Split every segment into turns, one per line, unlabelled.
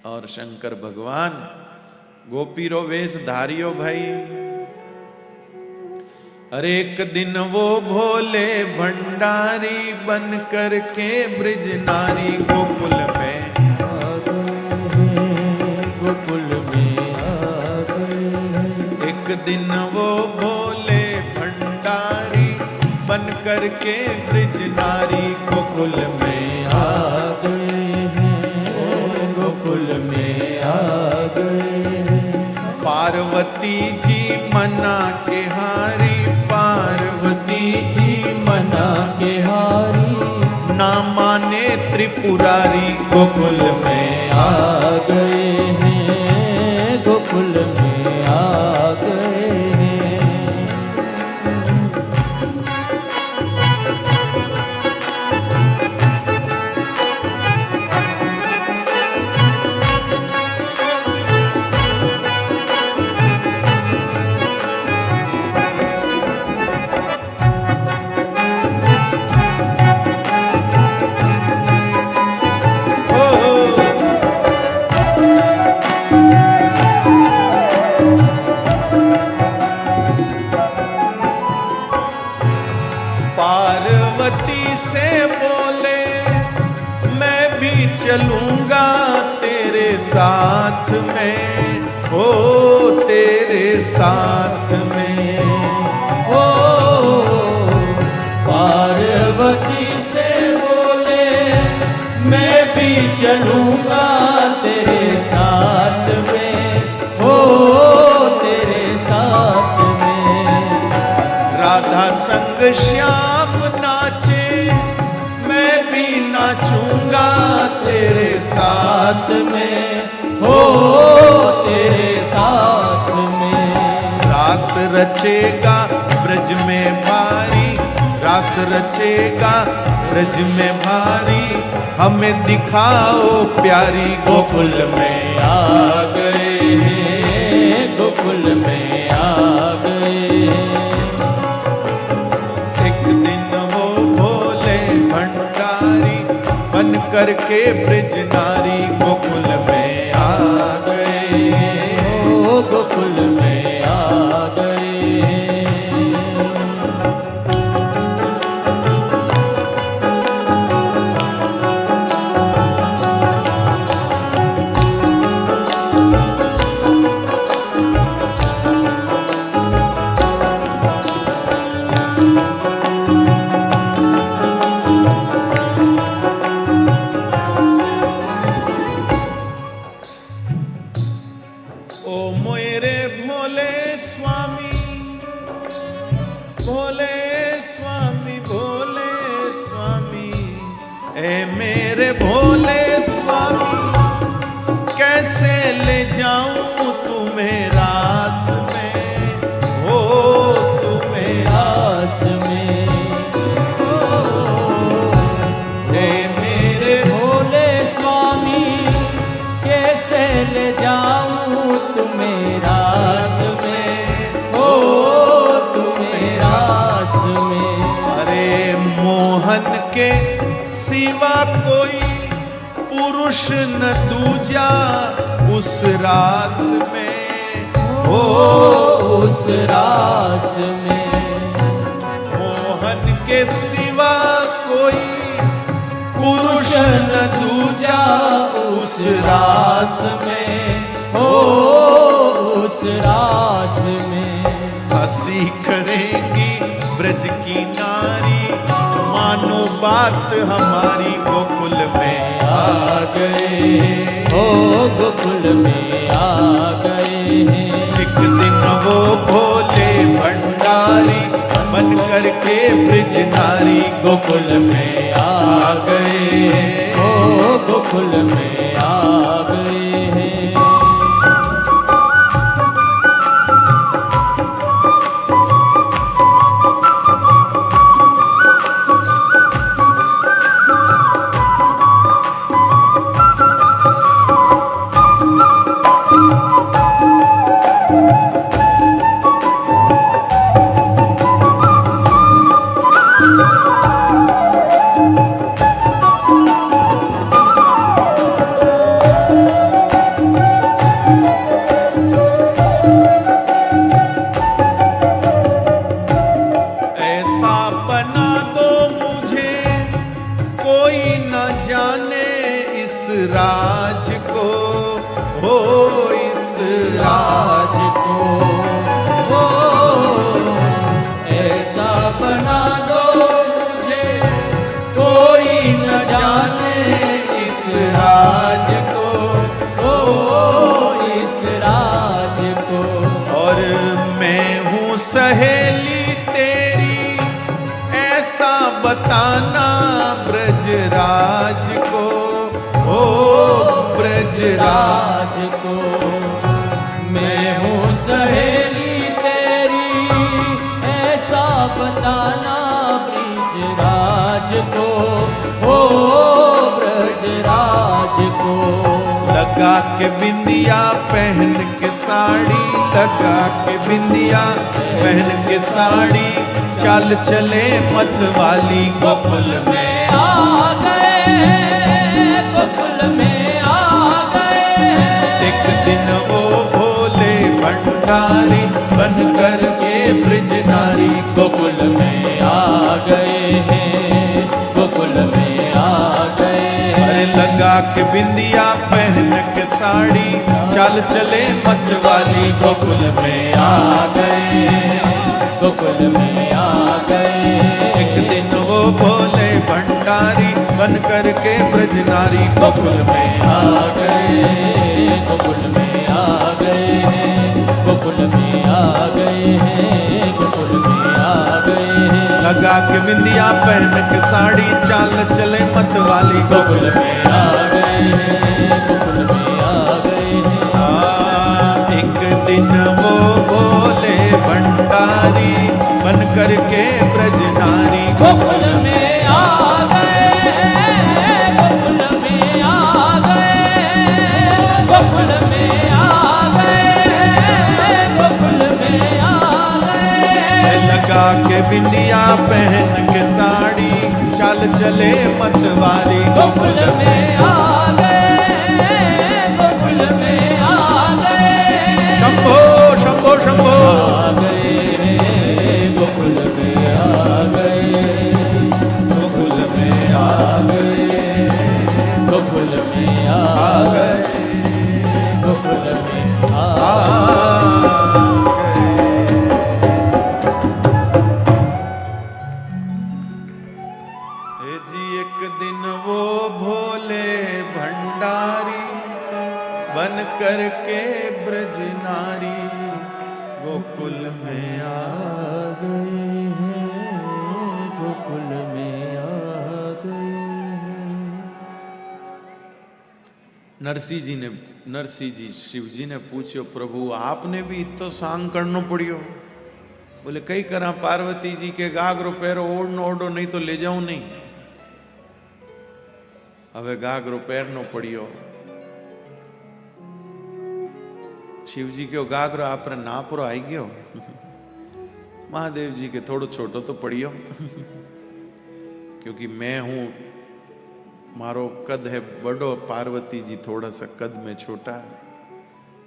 और शंकर भगवान गोपीरो वेश धारियो भाई। अरे एक दिन वो भोले भंडारी बन कर के ब्रिज नारी गोकुल में आ गए। एक दिन वो भोले भंडारी बन कर के ब्रिज नारी गोकुल में आ गए हैं, गोकुल में आ गए हैं। पार्वती जी मना के हारी, पार्वती जी मना के हारी, ना माने त्रिपुरारी गोकुल में आ गए हैं, गोकुल में आ गए हैं। पार्वती से बोले मैं भी चलूंगा तेरे साथ में, ओ तेरे साथ में। ओ पार्वती से बोले मैं भी चलूंगा तेरे साथ में, ओ तेरे साथ में। राधा संग श्याम नाचे मैं भी नाचूंगा तेरे साथ में, हो तेरे साथ में। रास रचेगा ब्रज में भारी, रास रचेगा ब्रज में भारी, हमें दिखाओ प्यारी गोकुल में आ गए हैं, गोकुल में आ गए हैं। बन करके ब्रिज नारी गोकुल में आ गए, ओ गोकुल में आ गए। मेरे भोले स्वामी कैसे ले जाऊं तुम्हें रास में, हो तुम्हें रास में। हे मेरे भोले स्वामी कैसे ले जाऊं तुम्हें रास में, हो तुम्हें रास में। अरे मोहन के सिवा कोई पुरुष न दूजा उस रास में, हो उस रास में। मोहन के सिवा कोई पुरुष न दूजा उस रास में, हो उस रास में। हंसी करेंगी ब्रज की नारी, मानो बात हमारी गोकुल में आ गए, ओ गोकुल में आ गए हैं। एक दिन वो भोले भंडारी बन करके ब्रिज नारी गोकुल में आ गए, ओ गोकुल में आ गए हैं। राज को, हो इस राज को,
हो ऐसा बना दो मुझे,
कोई न जाने इस राज को,
हो इस राज को।
और मैं हूँ सहेली तेरी ऐसा बताना ब्रजराज को, हो ब्रजराज
को। मैं हूँ सहेली तेरी ऐसा बताना ब्रजराज को, हो ब्रजराज को।
लगा के बिंदिया पहन के साड़ी, लगा के बिंदिया पहन के साड़ी, चल चले मत वाली गोकुल में
आ गए, गोकुल में आ गए।
एक दिन वो भोले भंडारी बन कर के ब्रज नारी
गोकुल में आ गए हैं, गोकुल में आ गए।
अरे लगा के बिंदिया पहन के साड़ी, चल चले मत वाली गोकुल में आ
गए, गोकुल में आ गए।
एक दिन वो भोले भंडारी बन कर के ब्रज नारी गोकुल में आ
गए, गोकुल में आ गए हैं, गोकुल में आ गए हैं, गोकुल में आ गए हैं।
लगा के बिंदिया पहन के साड़ी, चाल चले मत वाली गोकुल में आ
गए हैं, गोकुल में आ गए हैं।
एक दिन वो भोले भंडारी बन कर के ब्रज नारी
गोकुल में आ गए, गोकुल में आ गए, गोकुल में आ गए, गोकुल में आ गए।
लगा के बिंदिया पहन के साड़ी, चल चले मत वाली
गोकुल में आ गए, गोकुल में आ गए।
शंभो शंभो शंभो
आ गए, गोकुल में आ गए,
गोकुल में आ
गए, गोकुल में आ
गए,
गोकुल में आ
हे जी एक दिन वो भोले भंडारी बन कर के ब्रज नारी गोकुल में आ
गए हैं, गोकुल में आ गए हैं।
नरसिंह जी शिव जी ने पूछो, प्रभु आपने भी इतो सांग करनो पड़ियो? बोले कई करा पार्वती जी के गागरो पैरो ओढ़नो ओढ़ो नहीं तो ले जाऊं नहीं। હવે ગાગરો પહેરનો પડ્યો। शिवजी के गागरो आपने नापरो आई गयो। महादेव जी के थोड़ो छोटो तो पड़ियो क्योंकि मैं हूं, मारो कद है बड़ो, पार्वती जी थोड़ा सा कद में छोटा,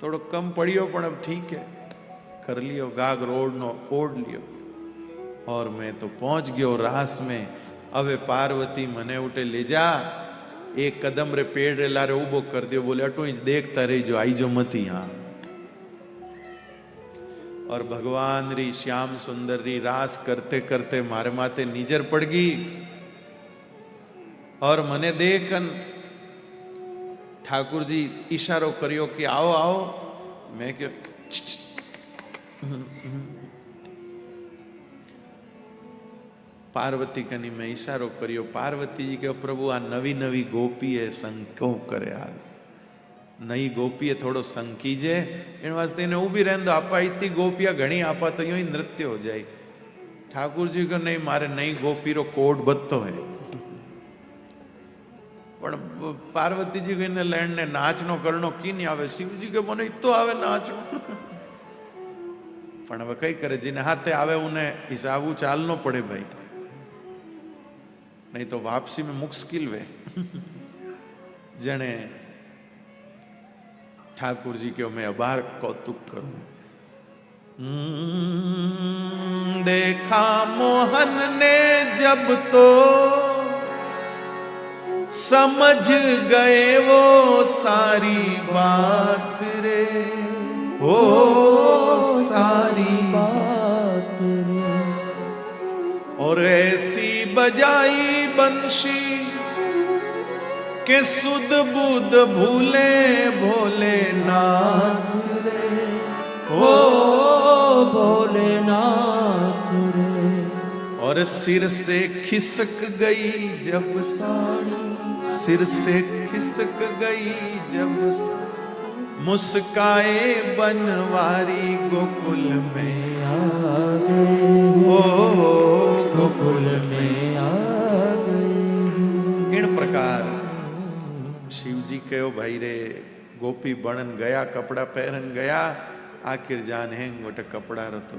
थोड़ो कम पड़ियो, पर अब ठीक है, कर लियो गागरो ओढ़नो ओढ़ लियो। और मैं तो पहुंच गयो रास में। अबे पार्वती मने उठे ले जा, एक कदम रे पेड़ रे लारे उबो कर दियो। बोले अटो इंच देखता रही जो आई जो मती यहाँ। और भगवान री श्याम सुंदर री रास करते करते मारे माथे नीजर पड़ गई। और मने देखन ठाकुर जी इशारो करियो कि आओ आओ। मैं क्यों पार्वती कनी मैं इशारो करियो। पार्वती जी के प्रभु आ नवी नवी गोपी है संग क्यों करे? आ नई गोपी है थोड़ो संग कीजे इन वास्ते ने उभी रहंदो। आपा इतनी गोपिया घणी आपा तो यूं ही नृत्य हो जाए। ठाकुर जी को नहीं, मारे नई गोपी रो कोड बत्तो है। पण पार्वती जी को लैंड ने नाचनो करनो की नहीं आवे। शिव जी के मने इतो आवे नाचो। पण હવે કઈ કરે, જેને હાથે આવે ઉને હિસાબુ ચાલનો પડે ભાઈ, नहीं तो वापसी में मुश्किल वे। जने ठाकुर जी के मैं अबार कौतुक करूं। देखा मोहन ने जब तो समझ गए वो सारी बात रे, ओ सारी
बात रे।
और ऐसी बजाई बंशी के सुध बुध भूले भोलेनाथ रे,
ओ भोलेनाथ रे।
और सिर से खिसक गई जब साड़ी, सिर से खिसक गई जब मुस्काए बनवारी गोकुल में
आ गए,
ओ
गोकुल में आ गए।
इन प्रकार शिवजी कहो भाई रे गोपी बनन गया कपड़ा पहरन गया, आखिर जान है गोटे कपड़ा रतो